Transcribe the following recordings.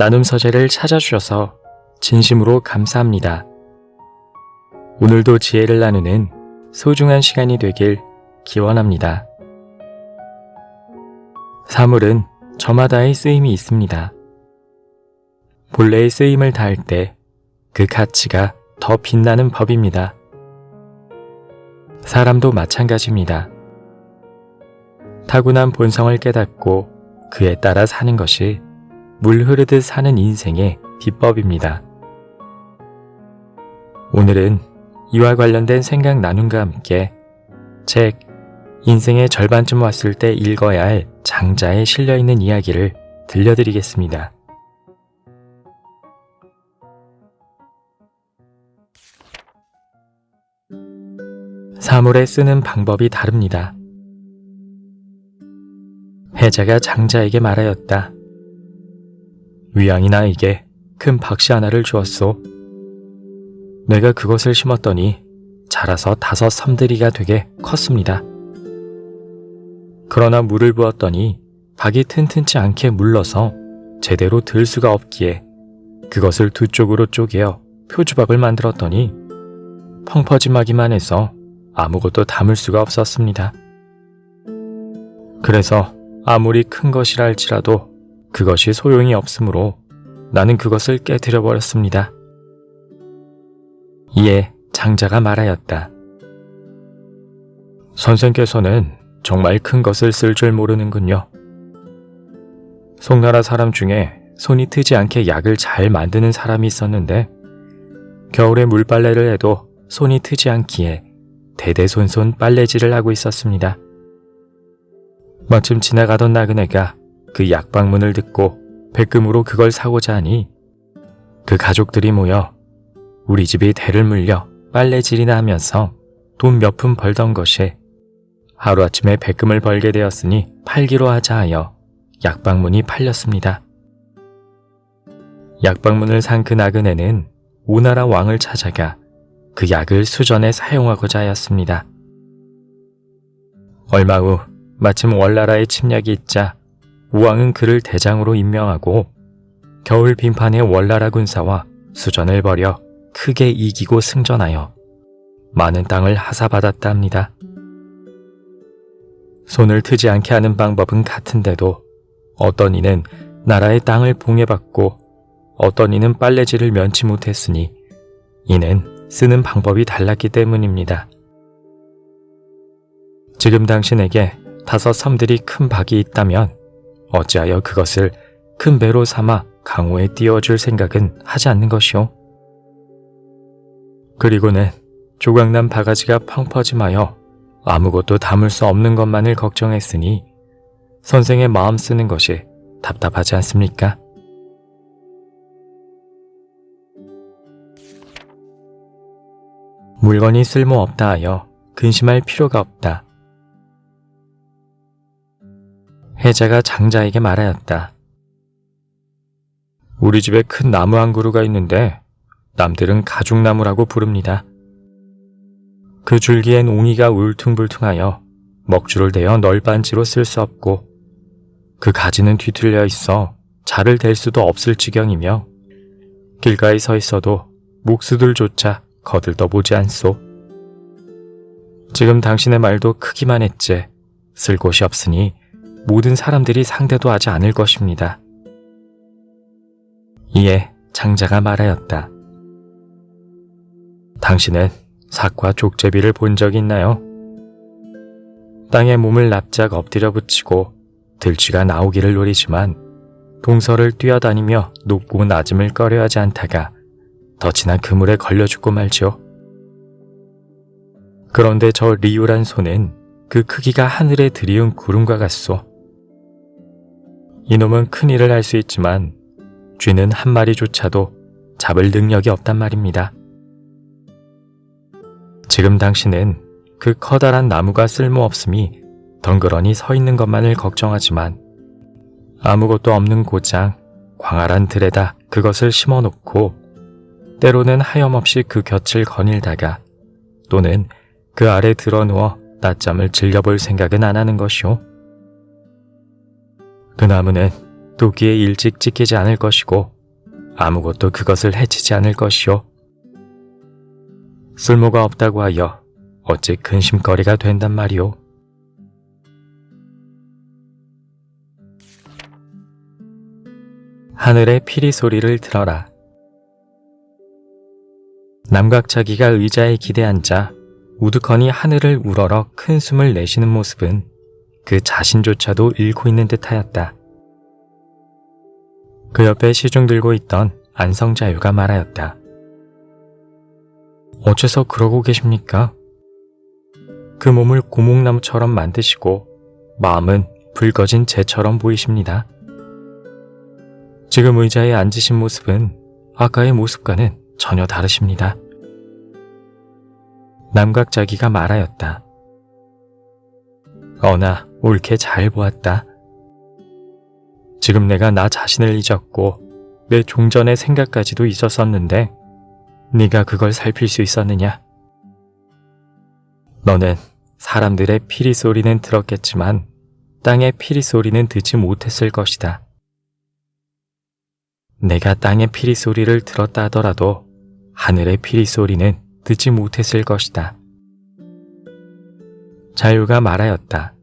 나눔 서재를 찾아주셔서 진심으로 감사합니다. 오늘도 지혜를 나누는 소중한 시간이 되길 기원합니다. 사물은 저마다의 쓰임이 있습니다. 본래의 쓰임을 다할 때 그 가치가 더 빛나는 법입니다. 사람도 마찬가지입니다. 타고난 본성을 깨닫고 그에 따라 사는 것이 물 흐르듯 사는 인생의 비법입니다. 오늘은 이와 관련된 생각 나눔과 함께 책 인생의 절반쯤 왔을 때 읽어야 할 장자에 실려있는 이야기를 들려드리겠습니다. 사물에 쓰는 방법이 다릅니다. 해자가 장자에게 말하였다. 위양이 나에게 큰 박씨 하나를 주었소. 내가 그것을 심었더니 자라서 5 섬들이가 되게 컸습니다. 그러나 물을 부었더니 박이 튼튼치 않게 물러서 제대로 들 수가 없기에 그것을 2쪽으로 쪼개어 표주박을 만들었더니 펑퍼짐하기만 해서 아무것도 담을 수가 없었습니다. 그래서 아무리 큰 것이라 할지라도 그것이 소용이 없으므로 나는 그것을 깨뜨려 버렸습니다. 이에 장자가 말하였다. 선생께서는 정말 큰 것을 쓸 줄 모르는군요. 송나라 사람 중에 손이 트지 않게 약을 잘 만드는 사람이 있었는데 겨울에 물빨래를 해도 손이 트지 않기에 대대손손 빨래질을 하고 있었습니다. 마침 지나가던 나그네가 그 약방문을 듣고 백금으로 그걸 사고자 하니 그 가족들이 모여 우리 집이 대를 물려 빨래질이나 하면서 돈 몇 푼 벌던 것에 하루아침에 백금을 벌게 되었으니 팔기로 하자 하여 약방문이 팔렸습니다. 약방문을 산 그 나그네는 오나라 왕을 찾아가 그 약을 수전에 사용하고자 하였습니다. 얼마 후 마침 월나라의 침략이 있자 우왕은 그를 대장으로 임명하고 겨울 빈판에 월나라 군사와 수전을 벌여 크게 이기고 승전하여 많은 땅을 하사받았다 합니다. 손을 트지 않게 하는 방법은 같은데도 어떤 이는 나라의 땅을 봉해받고 어떤 이는 빨래질을 면치 못했으니 이는 쓰는 방법이 달랐기 때문입니다. 지금 당신에게 5 섬들이 큰 박이 있다면 어찌하여 그것을 큰 배로 삼아 강호에 띄워줄 생각은 하지 않는 것이오. 그리고는 조각난 바가지가 펑퍼짐하여 아무것도 담을 수 없는 것만을 걱정했으니 선생의 마음 쓰는 것이 답답하지 않습니까? 물건이 쓸모없다 하여 근심할 필요가 없다. 해자가 장자에게 말하였다. 우리 집에 큰 나무 한 그루가 있는데 남들은 가죽나무라고 부릅니다. 그 줄기엔 옹이가 울퉁불퉁하여 먹줄을 대어 널빤지로 쓸 수 없고 그 가지는 뒤틀려 있어 자를 댈 수도 없을 지경이며 길가에 서 있어도 목수들조차 거들떠 보지 않소. 지금 당신의 말도 크기만 했지 쓸 곳이 없으니 모든 사람들이 상대도 하지 않을 것입니다. 이에 장자가 말하였다. 당신은 삭과 족제비를 본 적 있나요? 땅에 몸을 납작 엎드려 붙이고 들쥐가 나오기를 노리지만 동서를 뛰어다니며 높고 낮음을 꺼려하지 않다가 덫이나 그물에 걸려 죽고 말지요. 그런데 저 리우란 소는 그 크기가 하늘에 들이운 구름과 같소. 이놈은 큰 일을 할 수 있지만 쥐는 한 마리조차도 잡을 능력이 없단 말입니다. 지금 당신은 그 커다란 나무가 쓸모없음이 덩그러니 서 있는 것만을 걱정하지만 아무것도 없는 고장 광활한 들에다 그것을 심어놓고 때로는 하염없이 그 곁을 거닐다가 또는 그 아래 드러누워 낮잠을 즐겨볼 생각은 안 하는 것이오. 그 나무는 도끼에 일찍 찢기지 않을 것이고 아무것도 그것을 해치지 않을 것이요. 쓸모가 없다고 하여 어찌 근심거리가 된단 말이오. 하늘의 피리 소리를 들어라. 남각자기가 의자에 기대앉아 우두커니 하늘을 우러러 큰 숨을 내쉬는 모습은 그 자신조차도 잃고 있는 듯하였다. 그 옆에 시중 들고 있던 안성자유가 말하였다. 어째서 그러고 계십니까? 그 몸을 고목나무처럼 만드시고 마음은 붉어진 재처럼 보이십니다. 지금 의자에 앉으신 모습은 아까의 모습과는 전혀 다르십니다. 남각자기가 말하였다. 어나 옳게 잘 보았다. 지금 내가 나 자신을 잊었고 내 종전의 생각까지도 잊었었는데 네가 그걸 살필 수 있었느냐? 너는 사람들의 피리 소리는 들었겠지만 땅의 피리 소리는 듣지 못했을 것이다. 내가 땅의 피리 소리를 들었다 하더라도 하늘의 피리 소리는 듣지 못했을 것이다. 자유가 말하였다.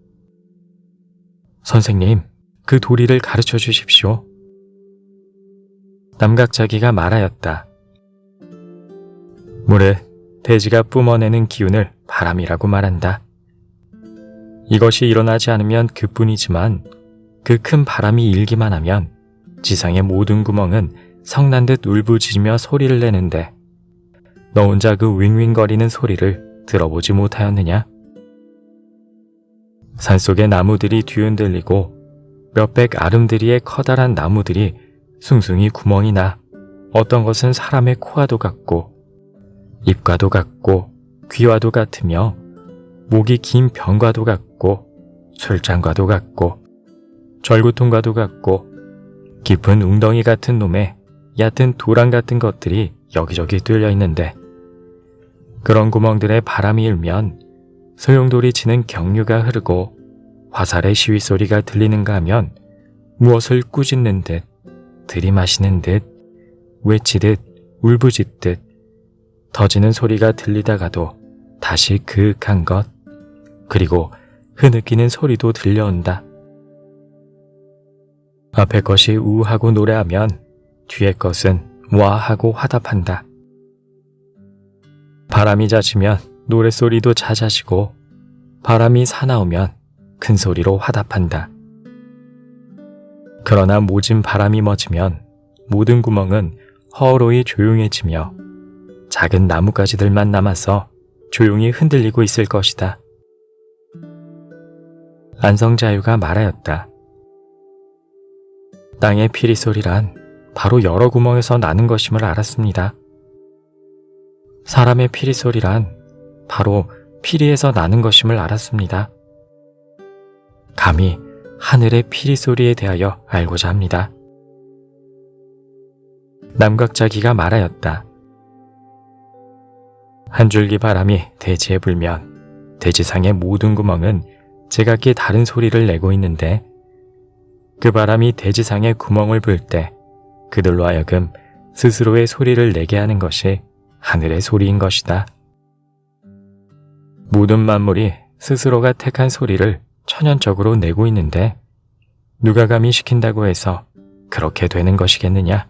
선생님, 그 도리를 가르쳐 주십시오. 남각자기가 말하였다. 물에 대지가 뿜어내는 기운을 바람이라고 말한다. 이것이 일어나지 않으면 그뿐이지만 그 큰 바람이 일기만 하면 지상의 모든 구멍은 성난듯 울부짖으며 소리를 내는데 너 혼자 그 윙윙거리는 소리를 들어보지 못하였느냐? 산속의 나무들이 뒤흔들리고 몇백 아름드리의 커다란 나무들이 숭숭이 구멍이 나 어떤 것은 사람의 코와도 같고 입과도 같고 귀와도 같으며 목이 긴 병과도 같고 술잔과도 같고 절구통과도 같고 깊은 웅덩이 같은 놈에 얕은 도랑 같은 것들이 여기저기 뚫려 있는데 그런 구멍들에 바람이 일면 소용돌이 치는 경류가 흐르고 화살의 시위 소리가 들리는가 하면 무엇을 꾸짖는 듯 들이마시는 듯 외치듯 울부짖듯 터지는 소리가 들리다가도 다시 그윽한 것 그리고 흐느끼는 소리도 들려온다. 앞에 것이 우하고 노래하면 뒤에 것은 와하고 화답한다. 바람이 잦으면 노랫소리도 잦아지고 바람이 사나우면 큰 소리로 화답한다. 그러나 모진 바람이 멎으면 모든 구멍은 허허로이 조용해지며 작은 나뭇가지들만 남아서 조용히 흔들리고 있을 것이다. 안성자유가 말하였다. 땅의 피리 소리란 바로 여러 구멍에서 나는 것임을 알았습니다. 사람의 피리 소리란 바로 피리에서 나는 것임을 알았습니다. 감히 하늘의 피리 소리에 대하여 알고자 합니다. 남각자기가 말하였다. 한 줄기 바람이 대지에 불면 대지상의 모든 구멍은 제각기 다른 소리를 내고 있는데 그 바람이 대지상의 구멍을 불 때 그들로 하여금 스스로의 소리를 내게 하는 것이 하늘의 소리인 것이다. 모든 만물이 스스로가 택한 소리를 천연적으로 내고 있는데 누가 감히 시킨다고 해서 그렇게 되는 것이겠느냐?